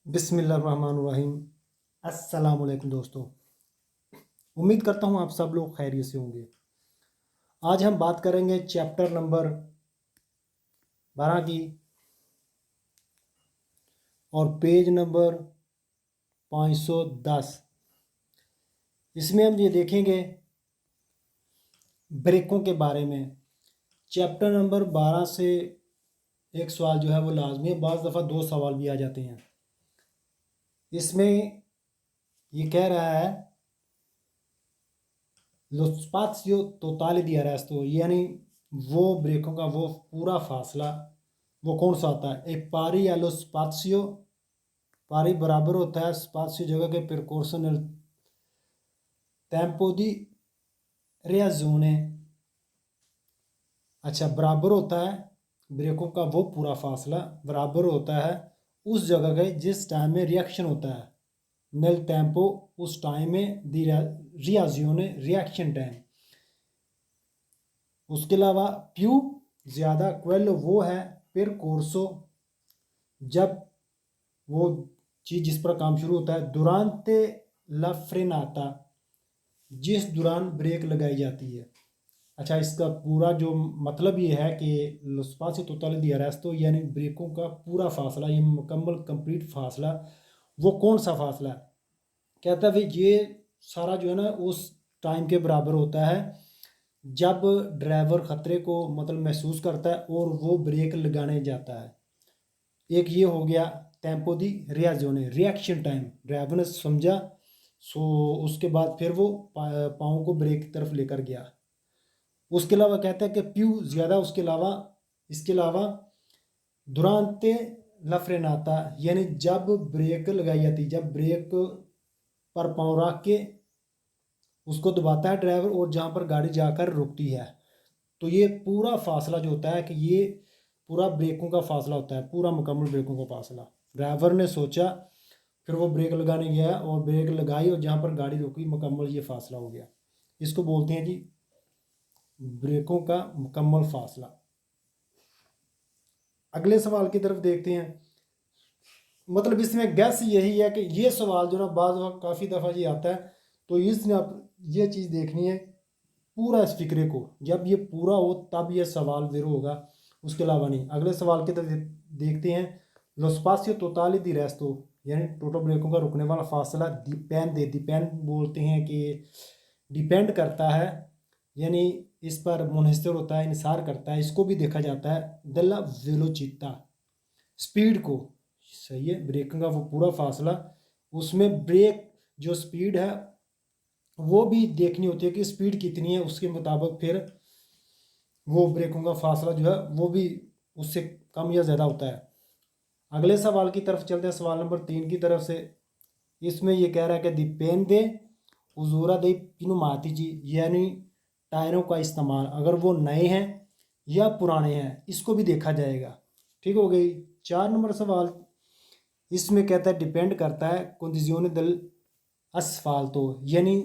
बिस्मिल्लाहिर्रहमानिर्रहीम। अस्सलाम वालेकुम दोस्तों। उम्मीद करता हूँ आप सब लोग खैरियत से होंगे। आज हम बात करेंगे चैप्टर नंबर 12 की और पेज नंबर 510। इसमें हम ये देखेंगे ब्रेकों के बारे में। चैप्टर नंबर 12 से एक सवाल जो है वो लाजमी है, बाज़ दफ़ा दो सवाल भी आ जाते हैं। इसमें ये कह रहा है lo spazio totale di arresto, यानी वो ब्रेकों का वो पूरा फासला वो कौन सा आता है। एक पारी या लो स्पासियो, पारी बराबर होता है स्पासियो जगह के percorso nel tempo di reazione। अच्छा, बराबर होता है ब्रेकों का वो पूरा फासला बराबर होता है उस जगह के जिस टाइम में रिएक्शन होता है। नेल टेम्पो, उस टाइम में दी रियाजियोने, रिएक्शन टाइम। उसके अलावा प्यू ज़्यादा, क्वेलो वो है, फिर कोर्सो जब वो चीज़ जिस पर काम शुरू होता है, दुरांते लफ्रेनाता जिस दौरान ब्रेक लगाई जाती है। अच्छा, इसका पूरा जो मतलब ये है कि लुस्पासी तोताले दी अरेस्तो, यानी ब्रेकों का पूरा फासला, ये मुकम्मल कंप्लीट फासला वो कौन सा फासला है। कहता है भाई ये सारा जो है ना उस टाइम के बराबर होता है जब ड्राइवर ख़तरे को मतलब महसूस करता है और वो ब्रेक लगाने जाता है। एक ये हो गया टेम्पो दी रियाजोने, रिएक्शन टाइम, ड्राइवर ने समझा सो उसके बाद फिर वो पाँव को ब्रेक की तरफ लेकर गया। उसके अलावा कहता है कि प्यू ज़्यादा, उसके अलावा इसके अलावा दुरांते लफ्रेनाता, यानी जब ब्रेक लगाई जाती, जब ब्रेक पर पाँव रख के उसको दबाता है ड्राइवर और जहाँ पर गाड़ी जाकर रुकती है, तो ये पूरा फासला जो होता है कि ये पूरा ब्रेकों का फासला होता है, पूरा मुकम्मल ब्रेकों का फासला। ड्राइवर ने सोचा, फिर वो ब्रेक लगाने गया और ब्रेक लगाई और जहाँ पर गाड़ी रुकी मुकम्मल ये फासला हो गया। इसको बोलते हैं जी ब्रेकों का मुकम्मल फासला। अगले सवाल की तरफ देखते हैं। मतलब इसमें गैस यही है कि ये सवाल जो ना बाज़ वक्त काफ़ी दफ़ा ये आता है, तो इसने आप ये चीज़ देखनी है पूरा इस फिक्रे को, जब ये पूरा हो तब ये सवाल ज़ीरो होगा, उसके अलावा नहीं। अगले सवाल की तरफ देखते हैं। लो स्पासियो तोताली दी रेस्तो, यानी टोटल ब्रेकों का रुकने वाला फासला डिपेंड, डिपेंड बोलते हैं कि डिपेंड करता है, यानी इस पर मुनहसर होता है, इन्हिसार करता है। इसको भी देखा जाता है दल्ला वेलोचिता, स्पीड को। सही है, ब्रेकिंग का वो पूरा फासला, उसमें ब्रेक जो स्पीड है वो भी देखनी होती है कि स्पीड कितनी है, उसके मुताबिक फिर वो ब्रेकों का फासला जो है वो भी उससे कम या ज़्यादा होता है। अगले सवाल की तरफ चलते हैं, सवाल नंबर 3 की तरफ से। इसमें ये कह रहा है कि डिपेंडे उजूरा दे पिनुमाती जी, यानी टायरों का इस्तेमाल अगर वो नए हैं या पुराने हैं, इसको भी देखा जाएगा। ठीक हो गई। 4 नंबर सवाल, इसमें कहता है डिपेंड करता है कंडीज़ियोने दल असफाल्तो, यानी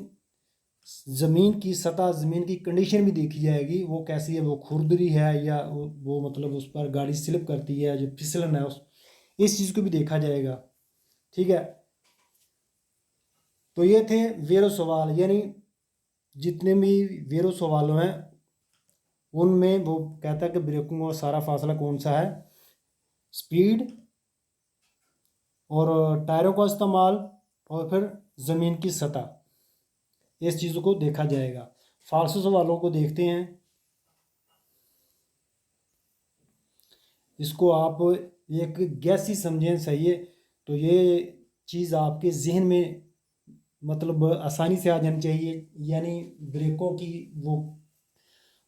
ज़मीन की सतह, ज़मीन की कंडीशन भी देखी जाएगी वो कैसी है, वो खुरदरी है या वो मतलब उस पर गाड़ी स्लिप करती है, जो फिसलन है उस इस चीज़ को भी देखा जाएगा। ठीक है, तो ये थे वेरो सवाल, यानी जितने भी वेरो सवाल हैं उनमें वो कहता है कि ब्रेकिंग और सारा फासला कौन सा है, स्पीड और टायरों का इस्तेमाल और फिर ज़मीन की सतह, इस चीज़ों को देखा जाएगा। फालसू सवालों को देखते हैं। इसको आप एक गैस ही समझें, सही है, तो ये चीज़ आपके जहन में मतलब आसानी से आ जानी चाहिए, यानी ब्रेकों की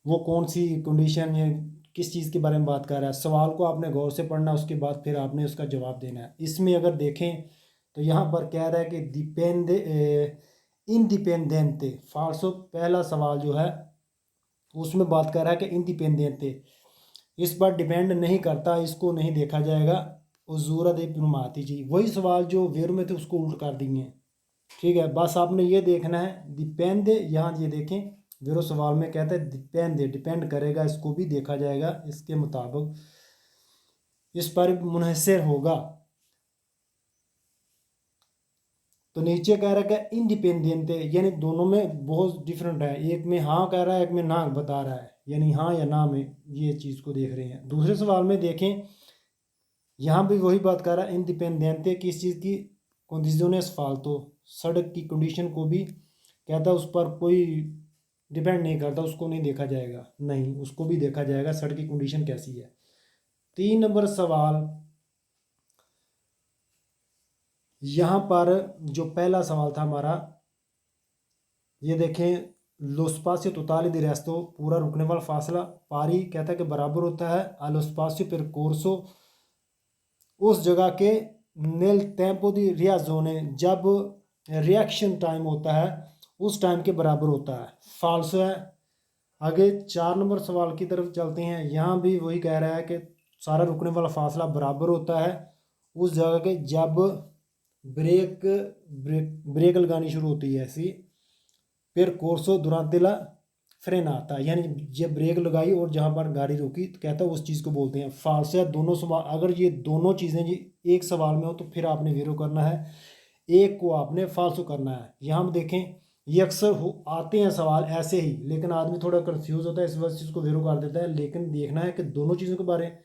वो कौन सी कंडीशन है, किस चीज़ के बारे में बात कर रहा है। सवाल को आपने गौर से पढ़ना, उसके बाद फिर आपने उसका जवाब देना है। इसमें अगर देखें तो यहाँ पर कह रहा है कि डिपेंडे इंडिपेंडेंटे, फाल्सो पहला सवाल जो है उसमें बात कर रहा है कि इंडिपेंडेंटे, इस पर डिपेंड नहीं करता, इसको नहीं देखा जाएगा। उजूरा दे पिनुमाती जी, वही सवाल जो वेर में थे उसको उल्ट कर दिए। ठीक है, बस आपने ये देखना है डिपेंड, यहाँ ये देखें वेरो सवाल में कहता है डिपेंड, डिपेंड करेगा, इसको भी देखा जाएगा, इसके मुताबिक इस पर मुनहसर होगा। तो नीचे कह रहा है कि इंडिपेंडेंट, यानी दोनों में बहुत डिफरेंट है, एक में हाँ कह रहा है, एक में ना बता रहा है, यानी हाँ या ना में ये चीज़ को देख रहे हैं। दूसरे सवाल में देखें, यहाँ भी वही बात कर रहा है, इंडिपेंडेंट किस चीज़ की, कंडीशनस फालतू, सड़क की कंडीशन को भी कहता है उस पर कोई डिपेंड नहीं करता, उसको नहीं देखा जाएगा, नहीं उसको भी देखा जाएगा सड़क की कंडीशन कैसी है। 3 नंबर सवाल, यहाँ पर जो पहला सवाल था हमारा, ये देखें, लो स्पासियो totale di resto, पूरा रुकने वाला फासला, पारी कहता है कि बराबर होता है allo spazio percorso, उस जगह के, nel tempo di reazione, जब रिएक्शन टाइम होता है उस टाइम के बराबर होता है, फाल्सो है। आगे 4 नंबर सवाल की तरफ चलते हैं, यहाँ भी वही कह रहा है कि सारा रुकने वाला फासला बराबर होता है उस जगह के जब ब्रेक ब्रेक ब्रेक लगानी शुरू होती है ऐसी, फिर कोर्सो दुरांते ला फ्रेना आता है, यानी जब ब्रेक लगाई और जहाँ पर गाड़ी रुकी तो कहता है उस चीज़ को बोलते हैं फाल्स है। दोनों सवाल, अगर ये दोनों चीज़ें जी एक सवाल में हो तो फिर आपने वेरो करना है, एक को आपने फाल्सो करना है। यहाँ हम देखें, ये अक्सर आते हैं सवाल ऐसे ही, लेकिन आदमी थोड़ा कंफ्यूज होता है, इस वजह से इसको वेरो कर देता है, लेकिन देखना है कि दोनों चीज़ों के बारे में।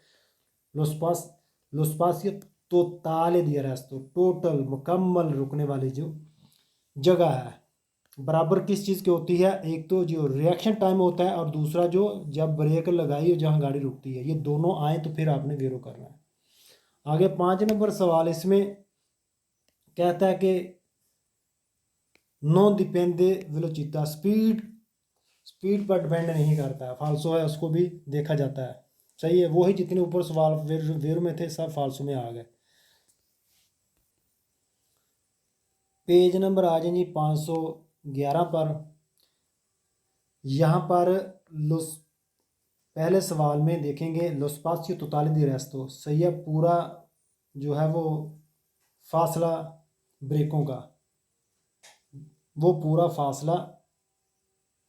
लोस्पास लोस्पास ये तोताले दिया रेस्तो, टोटल मुकम्मल रुकने वाली जो जगह है, बराबर किस चीज़ की होती है, एक तो जो रिएक्शन टाइम होता है और दूसरा जो जब ब्रेक लगाई और जहाँ गाड़ी रुकती है, ये दोनों आए तो फिर आपने वेरो करना है। आगे 5 नंबर सवाल, इसमें कहता है कि नो डिपेंडे वेलोचिता, स्पीड स्पीड पर डिपेंड नहीं करता है, फाल्सो है, उसको भी देखा जाता है। सही है, वही जितने ऊपर सवाल वेरो में थे सब फाल्सो में आ गए। पेज नंबर आ जाए जी 511 पर। यहाँ पर लोस पहले सवाल में देखेंगे लोस्पासियो तोताले दी रेस्तो, सही है, पूरा जो है वो फासला ब्रेकों का, वो पूरा फासला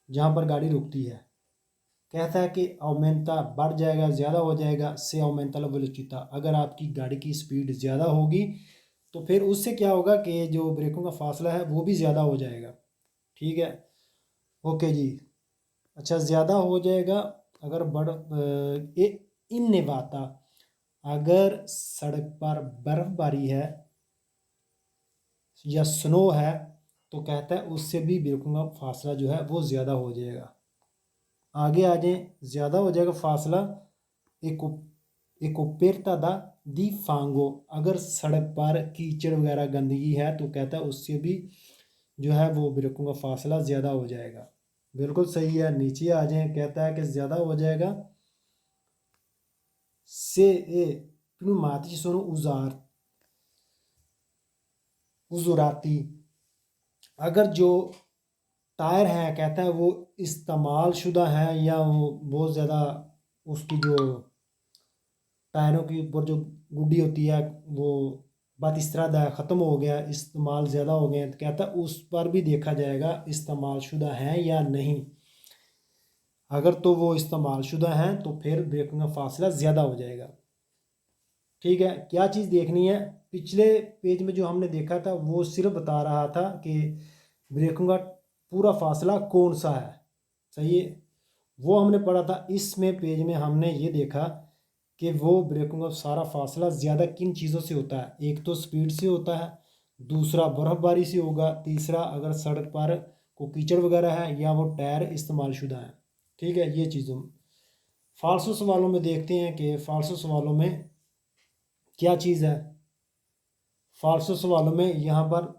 जहाँ पर गाड़ी रुकती है, कहता है कि ऑमेंटा बढ़ जाएगा, ज़्यादा हो जाएगा, से ऑमेंटा ला वेलोचिता, अगर आपकी गाड़ी की स्पीड ज़्यादा होगी तो फिर उससे क्या होगा कि जो ब्रेकों का फासला है वो भी ज़्यादा हो जाएगा। ठीक है, ओके जी। अच्छा, ज़्यादा हो जाएगा अगर इन नेवाता, अगर सड़क पर बर्फबारी है या स्नो है तो कहता है उससे भी ब्रेकों का फासला जो है वो ज़्यादा हो जाएगा। आगे आ जाए, ज़्यादा हो जाएगा फासला एक दा दी फांगो, अगर सड़क पर कीचड़ वगैरह गंदगी है तो कहता है उससे भी जो है वो ब्रेकों का फासला ज़्यादा हो जाएगा। बिल्कुल सही है, नीचे आ जाए, कहता है कि ज़्यादा हो जाएगा से ए pneumatici sono उज़ुराती, अगर जो टायर हैं कहता है वो इस्तेमाल शुदा हैं या वो बहुत ज़्यादा उसकी जो टायरों के ऊपर जो गुड्डी होती है वो बात इस तरह है, ख़त्म हो गया, इस्तेमाल ज़्यादा हो गए, तो कहता है उस पर भी देखा जाएगा इस्तेमाल शुदा हैं या नहीं। अगर तो वो इस्तेमाल शुदा हैं तो फिर ब्रेकिंग का फासला ज़्यादा हो जाएगा। ठीक है, क्या चीज़ देखनी है, पिछले पेज में जो हमने देखा था वो सिर्फ बता रहा था कि ब्रेकों का पूरा फासला कौन सा है, सही है, वो हमने पढ़ा था। इसमें पेज में हमने ये देखा कि वो ब्रेकों का सारा फासला ज़्यादा किन चीज़ों से होता है, एक तो स्पीड से होता है, दूसरा बर्फ़बारी से होगा, तीसरा अगर सड़क पर को कीचड़ वगैरह है या वो टायर इस्तेमाल शुदा है। ठीक है, ये चीज़ों फालसू सवालों में देखते हैं कि फालसू सवालों में क्या चीज़ है। फालसू सवालों में यहाँ पर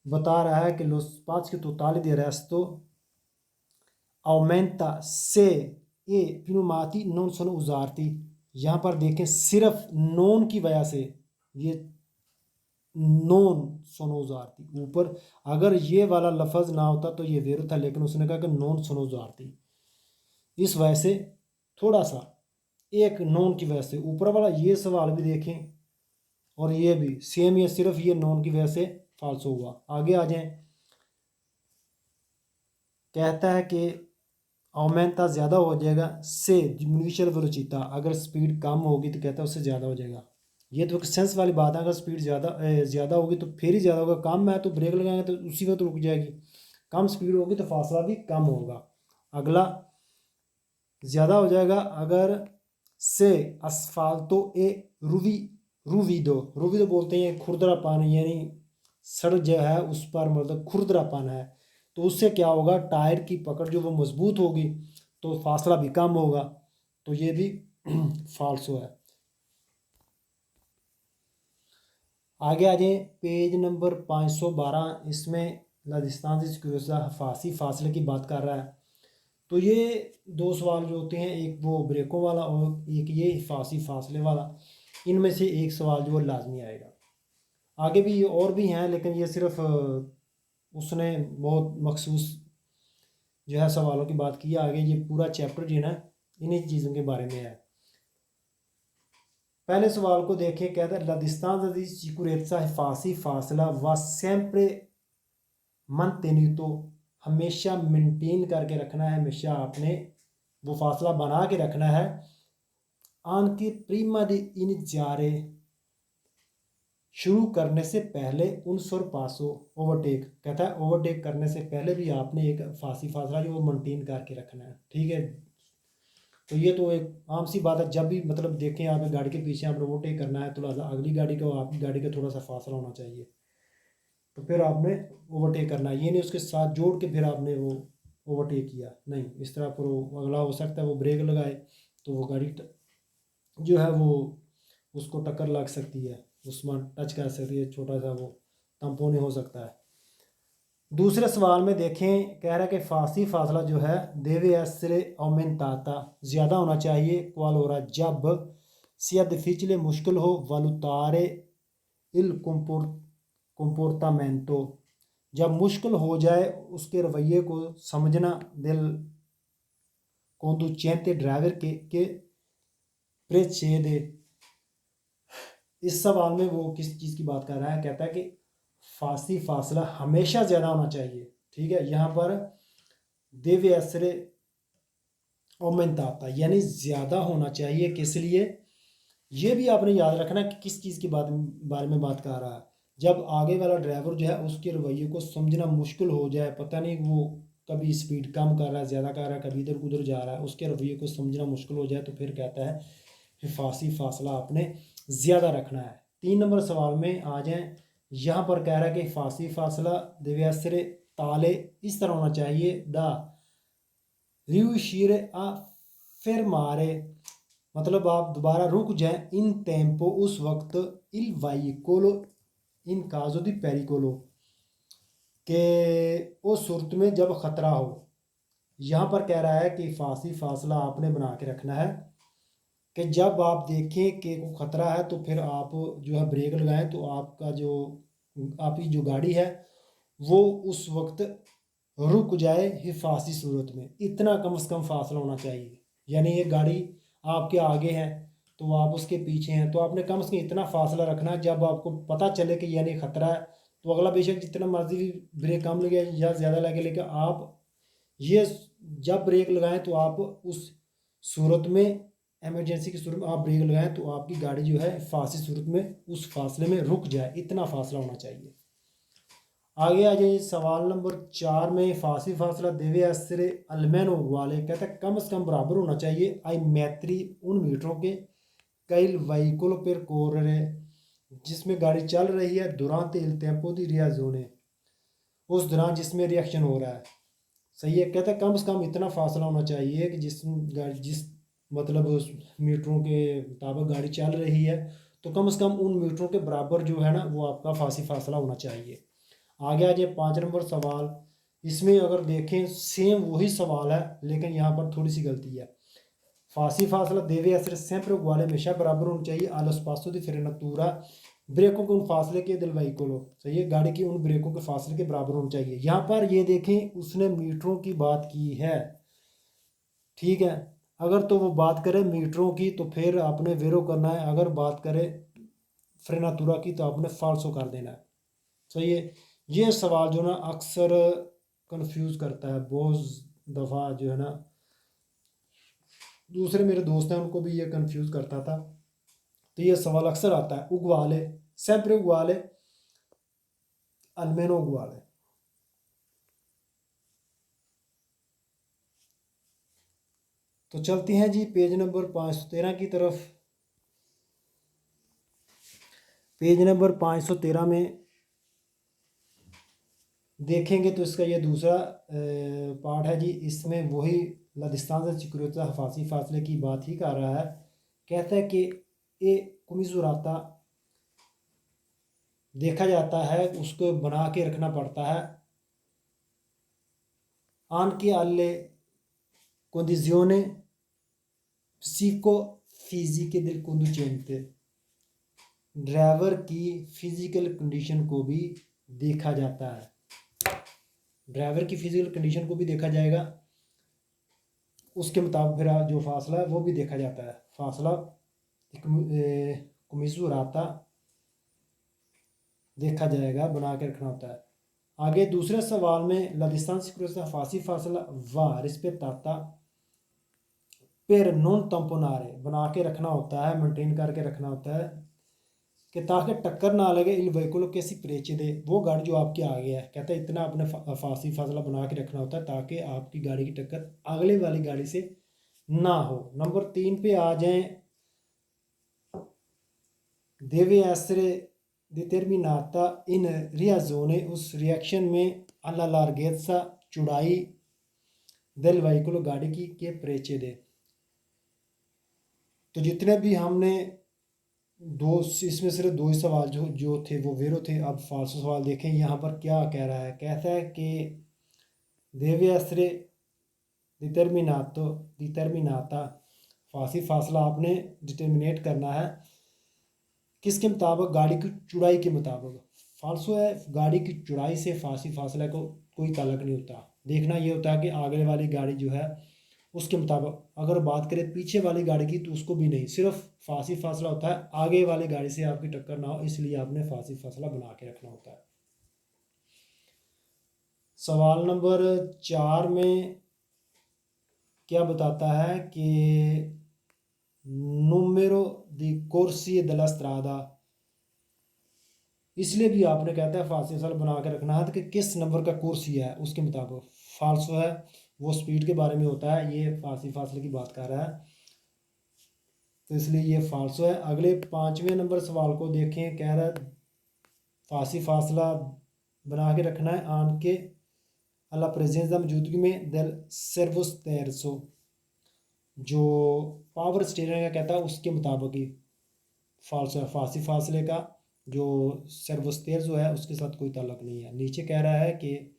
बता रहा है कि lo spazio totale di resto aumenta se e pneumati non sono usati, यहाँ पर देखें सिर्फ नोन की वजह से, ये नोन सोनो उजारती ऊपर, अगर ये वाला लफज ना होता तो ये वेर था, लेकिन उसने कहा कि नोन सोनो उजारती, इस वजह से थोड़ा सा एक नोन की वजह से ऊपर वाला ये सवाल भी देखें और ये भी सेम, ये सिर्फ ये नोन की वजह से फाल्सो हुआ। आगे आ जाएं, कहता है कि औमेंता ज़्यादा हो जाएगा से डिमिनिशर वेलोचिता, अगर स्पीड कम होगी तो कहता है उससे ज़्यादा हो जाएगा। ये तो एक सेंस वाली बात है, अगर स्पीड ज़्यादा होगी तो फिर ही ज़्यादा होगा, कम है तो ब्रेक लगाएंगे तो उसी वक्त रुक जाएगी, कम स्पीड होगी तो फासला भी कम होगा। अगला ज़्यादा हो जाएगा अगर से असफाल्तो ए रूवी रूविदो बोलते हैं खुरदरापन, यानी सड़क जो है उस पर मतलब खुरदरापन है, तो उससे क्या होगा, टायर की पकड़ जो वो मजबूत होगी तो फासला भी कम होगा, तो ये भी फाल्सो है। आगे आ जाए पेज नंबर 512, इसमें राजस्थान से सिक्योरिटी हफासी फासले की बात कर रहा है। तो ये दो सवाल जो होते हैं, एक वो ब्रेकों वाला और एक ये हिफाजी फासले वाला, इनमें से एक सवाल जो है लाजमी आएगा। आगे भी और भी हैं लेकिन ये सिर्फ उसने बहुत मखसूस जो है सवालों की बात की है। आगे ये पूरा चैप्टर जो है ना इन्हीं चीज़ों के बारे में है। पहले सवाल को देखें, कहता है la distanza di sicurezza हिफाजी फासला व sempre mantenuto, हमेशा मेंटेन करके रखना है, हमेशा आपने वो फासला बना के रखना है। anche prima di iniziare, शुरू करने से पहले उन सुर पासो ओवरटेक, कहता है ओवरटेक करने से पहले भी आपने एक फासला जो वो मेंटेन करके रखना है, ठीक है। तो ये तो एक आम सी बात है, जब भी मतलब देखें आप गाड़ी के पीछे आपने ओवरटेक करना है तो अगली गाड़ी को आपकी गाड़ी का थोड़ा सा फासला होना चाहिए, तो फिर आपने ओवरटेक करना है। ये नहीं उसके साथ जोड़ के फिर आपने वो ओवरटेक किया, नहीं, इस तरह पर वो अगला हो सकता है वो ब्रेक लगाए तो वो गाड़ी जो है वो उसको टक्कर लग सकती है, उसमें टच कर सकती है, छोटा सा वो तंपोने हो सकता है। दूसरे सवाल में देखें, कह रहा है कि फासी फासला जो है देवे एसरे औमेंताता, ज़्यादा होना चाहिए क्वाल हो रहा जब sia difficile मुश्किल हो valutare il comportamento, जब मुश्किल हो जाए उसके रवैये को समझना, दिल conducente ड्राइवर के प्रेक्षेदे। इस सवाल में वो किस चीज़ की बात कर रहा है, कहता है कि फासी फासला हमेशा ज़्यादा होना चाहिए, ठीक है। यहाँ पर देवे असरे औमेंताता यानी ज़्यादा होना चाहिए, किस लिए, ये भी आपने याद रखना कि किस चीज़ की बारे में बात कर रहा है। जब आगे वाला ड्राइवर जो है उसके रवैये को समझना मुश्किल हो जाए, पता नहीं वो कभी स्पीड कम कर रहा है, ज़्यादा कर रहा है, कभी इधर उधर जा रहा है, उसके रवैये को समझना मुश्किल हो जाए तो फिर कहता है हिफासी फासला आपने ज़्यादा रखना है। 3 नंबर सवाल में आ जाएं, यहाँ पर कह रहा है कि हिफासी फासला दिव्यासरे ताले इस तरह होना चाहिए, द रियूशीर आ फिर मारे, मतलब आप दोबारा रुक जाएं, इन टेम्पो उस वक्त, इल वाइकोलो इन काजो दी पेरिकोलो, के उस सूरत में जब ख़तरा हो। यहाँ पर कह रहा है कि फासी फासला आपने बना के रखना है कि जब आप देखें कि कोई ख़तरा है तो फिर आप जो है ब्रेक लगाएं तो आपका जो आपकी जो गाड़ी है वो उस वक्त रुक जाए हिफासी सूरत में, इतना कम से कम फासला होना चाहिए। यानी ये गाड़ी आपके आगे है तो आप उसके पीछे हैं तो आपने कम से कम इतना फासला रखना है, जब आपको पता चले कि यानी ख़तरा है तो अगला बेशक जितना मर्जी भी ब्रेक कम लगे या ज़्यादा लगे, लेकिन आप ये जब ब्रेक लगाएं तो आप उस सूरत में, इमरजेंसी की सूरत में आप ब्रेक लगाएं तो आपकी गाड़ी जो है फासी सूरत में उस फासले में रुक जाए, इतना फासला होना चाहिए। आगे आ जाइए सवाल नंबर 4 में, फासी फासला देवे असरे अलमैनो वाले, कहता है कम से कम बराबर होना चाहिए आई मैत्री उन मीटरों के कई वहीकुल पर कोररे, जिसमें गाड़ी चल रही है दुरान il tempo di reazione, उस दौरान जिसमें रिएक्शन हो रहा है, सही है। कहता है कम से कम इतना फासला होना चाहिए कि जिस मतलब उस मीटरों के मुताबिक गाड़ी चल रही है तो कम से कम उन मीटरों के बराबर जो है ना वो आपका फासी फासला होना चाहिए। आगे आ जाए 5 नंबर सवाल, इसमें अगर देखें सेम वही सवाल है लेकिन यहाँ पर थोड़ी सी गलती है। फासी फासला देवे essere sempre uguale, हमेशा बराबर होना चाहिए allo spasso di frenatura, ब्रेकों के उन फासले के दिल व्हीकल हो, सही है, गाड़ी की उन ब्रेकों के फासले के बराबर होना चाहिए। यहाँ पर ये देखें उसने मीटरों की बात की है, ठीक है। अगर तो वो बात करे मीटरों की तो फिर आपने वेरो करना है, अगर बात करे फ्रेनातुरा की तो आपने फाल्सो कर देना है, सही है। ये सवाल जो ना अक्सर कंफ्यूज करता है, बहुत दफ़ा जो है ना दूसरे मेरे दोस्त हैं उनको भी ये कंफ्यूज करता था। तो ये सवाल अक्सर आता है, उguale, sempre uguale, almeno uguale। तो चलते हैं जी पेज नंबर 513 की तरफ। पेज नंबर 513 में देखेंगे तो इसका ये दूसरा पार्ट है जी। इसमें वही ला distanza sicurezza हफासी फासले की बात ही कर रहा है। कहता है कि ये कुमिजुराता देखा जाता है, उसको बना के रखना पड़ता है। anche alle condizioni psicofisiche del conducente, driver की फिजिकल कंडीशन को भी देखा जाता है। ड्राइवर की फिजिकल कंडीशन को भी देखा जाएगा, उसके मुताबिक फिर जो फासला है वो भी देखा जाता है। फासला कुमिजुराता देखा जाएगा, बना के रखना होता है। आगे दूसरे सवाल में la distanza sicurezza फासी फासला va rispettata per non tamponare, बना के रखना होता है, मेंटेन करके रखना होता है कि ताकि टक्कर ना लगे il veicolo che si precede, वो गाड़ी जो आपके आगे है। कहता है इतना अपने फासी फासला बना के रखना होता है ताकि आपकी गाड़ी की टक्कर अगले वाली गाड़ी से ना हो। नंबर 3 पे आ जाएं, deve essere determinata in reazione, उस रिएक्शन में alla larghezza, चौड़ाई del veicolo, गाड़ी की के precede। तो जितने भी हमने दो, इसमें सिर्फ दो ही सवाल जो थे वो वेरो थे। अब फालसो सवाल देखें यहाँ पर क्या कह रहा है। कहता है कि deve essere determinata, फासी फासला आपने डिटर्मिनेट करना है किसके मुताबिक, गाड़ी की चौड़ाई के मुताबिक। फालसो है गाड़ी की चौड़ाई से फासी फासला को कोई ताल्लुक नहीं होता। देखना ये होता है कि आगे वाली गाड़ी जो है उसके मुताबिक। अगर बात करें पीछे वाली गाड़ी की तो उसको भी नहीं, सिर्फ फासी फासला होता है आगे वाली गाड़ी से आपकी टक्कर ना हो, इसलिए आपने फासी फासला बना के रखना होता है। सवाल नंबर 4 में क्या बताता है कि numero di corsi della strada, इसलिए भी आपने कहता है फासले फासला बना के रखना है कि किस नंबर का कुर्सी है उसके मुताबिक। फालसो है वो स्पीड के बारे में होता है, ये फासी फासले की बात कर रहा है, तो इसलिए ये फालसो है। अगले 5वें नंबर सवाल को देखें। कह रहा है फासी फासला बना के रखना है आन के अला प्रेजेंस मौजूदगी में del servo terzo, जो पावर स्टीयरिंग का कहता है उसके मुताबिक ही फालसो है। फासी फासले का जो सर्वोस्तेर जो है उसके साथ कोई ताल्लुक नहीं है। नीचे कह रहा है कि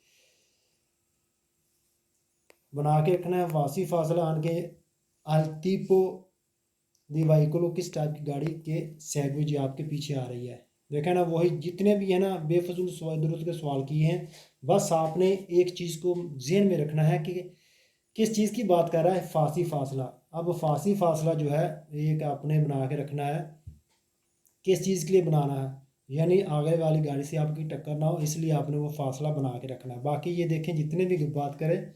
बना के रखना है फासी फासला आन के अल्टीपो दी वाइकलो, किस टाइप की गाड़ी के सेगवे जो आपके पीछे आ रही है। देखा ना, वही जितने भी है ना बेफजूल सवाल दुरुस्त के सवाल किए हैं, बस आपने एक चीज़ को जहन में रखना है कि किस चीज़ की बात कर रहा है, फासी फासला। अब फासी फासला जो है एक आपने बना के रखना है, किस चीज़ के लिए बनाना है, यानी आगे वाली गाड़ी से आपकी टक्कर ना हो, इसलिए आपने वो फासला बना के रखना है। बाकी ये देखें जितने भी बात करें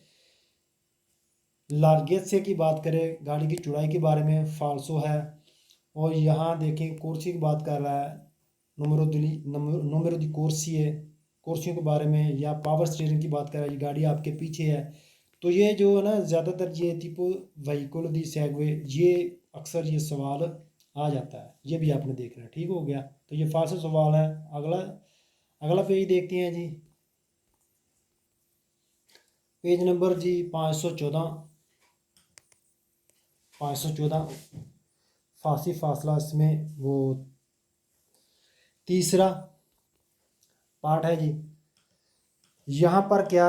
लार्गेज की बात करें, गाड़ी की चौड़ाई के बारे में फालसो है। और यहाँ देखें कुर्सी की बात कर रहा है, नंबरो दी कुर्सी है, कुर्सियों के बारे में, या पावर स्टीयरिंग की बात कर रहा है, ये गाड़ी आपके पीछे है। तो ये जो है ना ज़्यादातर ये tipo व्हीकल दी सेगवे, ये अक्सर ये सवाल आ जाता है, ये भी आपने देखना है। ठीक हो गया, तो ये फालसो सवाल है। अगला अगला पेज देखते हैं जी। पेज नंबर जी 514 फासी फासला, इसमें वो तीसरा पार्ट है जी। यहाँ पर क्या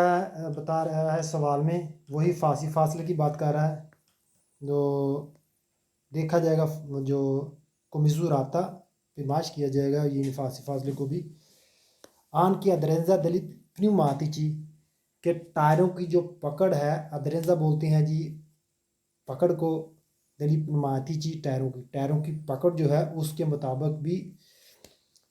बता रहा है सवाल में, वही फासी फासले की बात कर रहा है। जो देखा जाएगा जो comisurata पेमाश किया जाएगा ये फासी फासले को भी आन की अदरेंजा दली pneumatici, के टायरों की जो पकड़ है, अदरेंजा बोलते हैं जी पकड़ को, दली pneumatici टायरों की पकड़ जो है उसके मुताबिक भी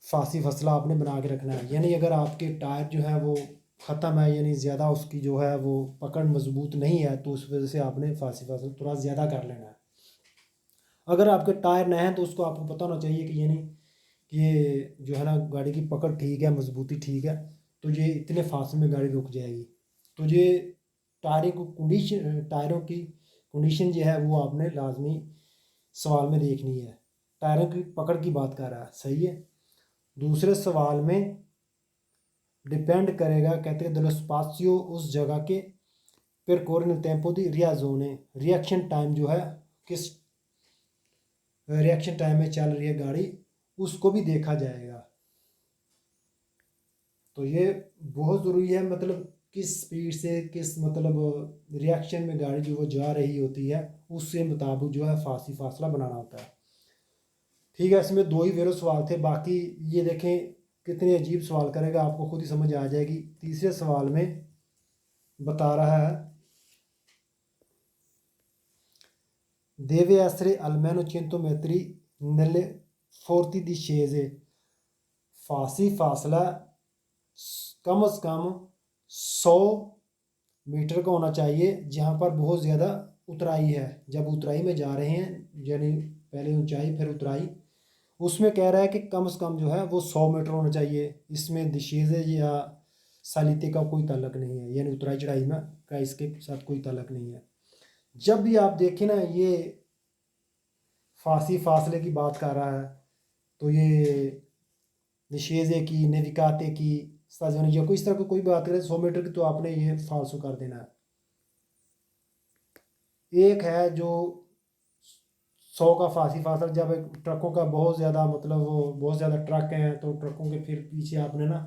फासी फासला आपने बना के रखना है। यानी अगर आपके टायर जो है वो ख़त्म है, यानी ज़्यादा उसकी जो है वो पकड़ मजबूत नहीं है, तो उस वजह से आपने फासी फासला थोड़ा ज़्यादा कर लेना है। अगर आपके टायर नए हैं तो उसको आपको पता होना चाहिए कि यानी कि ये जो है ना गाड़ी की पकड़ ठीक है, मजबूती ठीक है, तो ये इतने फासले में गाड़ी रुक जाएगी। तो ये टायरों की कंडीशन जो है वो आपने लाजमी सवाल में देखनी है। टायरों की पकड़ की बात कर रहा है, सही है। दूसरे सवाल में डिपेंड करेगा, कहते हैं dello spazio उस जगह के, percorre nel tempo di reazione reaction time जो है, किस रिएक्शन टाइम में चल रही है गाड़ी, उसको भी देखा जाएगा। तो ये बहुत ज़रूरी है, मतलब किस स्पीड से किस मतलब रिएक्शन में गाड़ी जो वो जा रही होती है उससे मुताबिक जो है फासला बनाना होता है। ठीक है, इसमें दो ही वेरो सवाल थे, बाकी ये देखें कितने अजीब सवाल करेगा, आपको खुद ही समझ आ जाएगी। तीसरे सवाल में बता रहा है deve essere almeno 100 metri nelle forti discese, फासला कम से कम 100 मीटर का होना चाहिए जहाँ पर बहुत ज़्यादा उतराई है। जब उतराई में जा रहे हैं, यानी पहले ऊंचाई फिर उतराई, उसमें कह रहा है कि कम से कम जो है वो 100 मीटर होना चाहिए। इसमें दिशेज़ या सालिते का कोई ताल्लुक नहीं है, यानी उतराई चढ़ाई में का इसके साथ कोई ताल्लुक नहीं है। जब भी आप देखें ना ये फासले की बात कर रहा है, तो ये निशेज़े की, नेविकाते की, स्ताजियोनी या कोई इस तरह की कोई बात करे 100 मीटर की, तो आपने ये फालसू कर देना है। एक है जो 100 का फासला, जब ट्रकों का बहुत ज़्यादा मतलब वो बहुत ज़्यादा ट्रक हैं तो ट्रकों के फिर पीछे आपने ना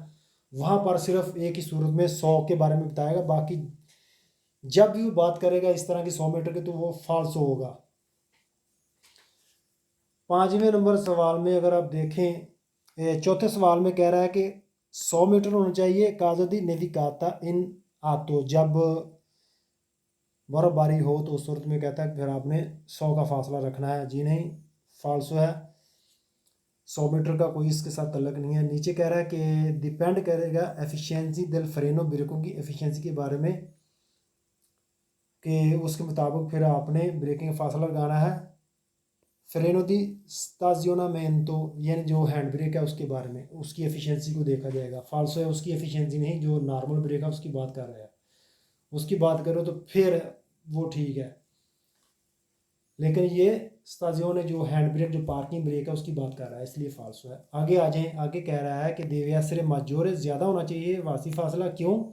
वहाँ पर सिर्फ एक ही सूरत में 100 के बारे में बताएगा, बाकी जब भी वो बात करेगा इस तरह की 100 मीटर की तो वो फालसू होगा। 5वें नंबर सवाल में अगर आप देखें, चौथे सवाल में कह रहा है कि 100 मीटर होना चाहिए काज़ो दी नेविकाता इन आतो, जब बर्फबारी हो तो उस सूरत में कहता है फिर आपने 100 का फासला रखना है। जी नहीं, फालसू है, 100 मीटर का कोई इसके साथ तल्लक नहीं है। नीचे कह रहा है कि डिपेंड करेगा एफिशिएंसी दिल फ्रेनो, ब्रेकों की एफिशिएंसी के बारे में, कि उसके मुताबिक फिर आपने ब्रेकिंग फासला लगाना है। फ्रेनो दी स्टाजियोनामेंतो, यानी जो हैंड ब्रेक है उसके बारे में, उसकी एफिशिएंसी को देखा जाएगा। फाल्सो है उसकी एफिशिएंसी नहीं, जो नॉर्मल ब्रेक है उसकी बात कर रहा है, उसकी बात करो तो फिर वो ठीक है। लेकिन ये स्टाजियोने जो हैंड ब्रेक जो पार्किंग ब्रेक है उसकी बात कर रहा है, इसलिए फाल्सो है। आगे आ जाएं, आगे कह रहा है कि देवियासरे माजोरे ज़्यादा होना चाहिए वासी फासला, क्यों?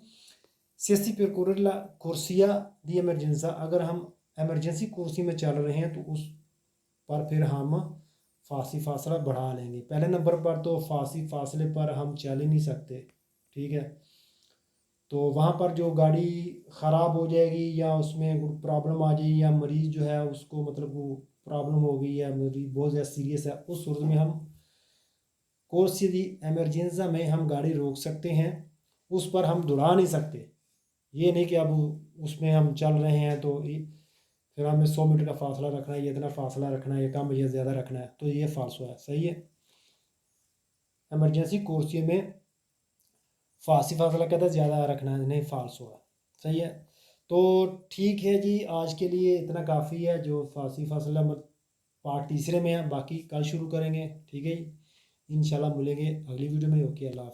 सेसी परकुरला कुर्सिया दी एमरजेंसा, अगर हम एमरजेंसी कुर्सी में चल रहे हैं तो उस पर फिर हम फासला बढ़ा लेंगे। पहले नंबर पर तो फासले पर हम चल ही नहीं सकते, ठीक है। तो वहाँ पर जो गाड़ी ख़राब हो जाएगी या उसमें प्रॉब्लम आ जाएगी या मरीज़ जो है उसको मतलब वो प्रॉब्लम हो गई या मरीज़ बहुत ज़्यादा सीरियस है, उस सूरत में हम कोर्स दी एमरजेंसा में हम गाड़ी रोक सकते हैं, उस पर हम दौड़ा नहीं सकते। ये नहीं कि अब उसमें हम चल रहे हैं तो फिर हमें 100 मीटर का फासला रखना है, ये इतना फासला रखना है, ये कम या ज़्यादा रखना है, तो ये फालसू है, सही है। एमरजेंसी कुर्सी में फासला कहता है ज़्यादा रखना है, नहीं फालसू है, सही है। तो ठीक है जी, आज के लिए इतना काफ़ी है। जो फासला पार्ट तीसरे में है, बाकी कल शुरू करेंगे, ठीक है जी। इंशाल्लाह मिलेंगे अगली वीडियो में। ओके, अल्लाह हाफिज़।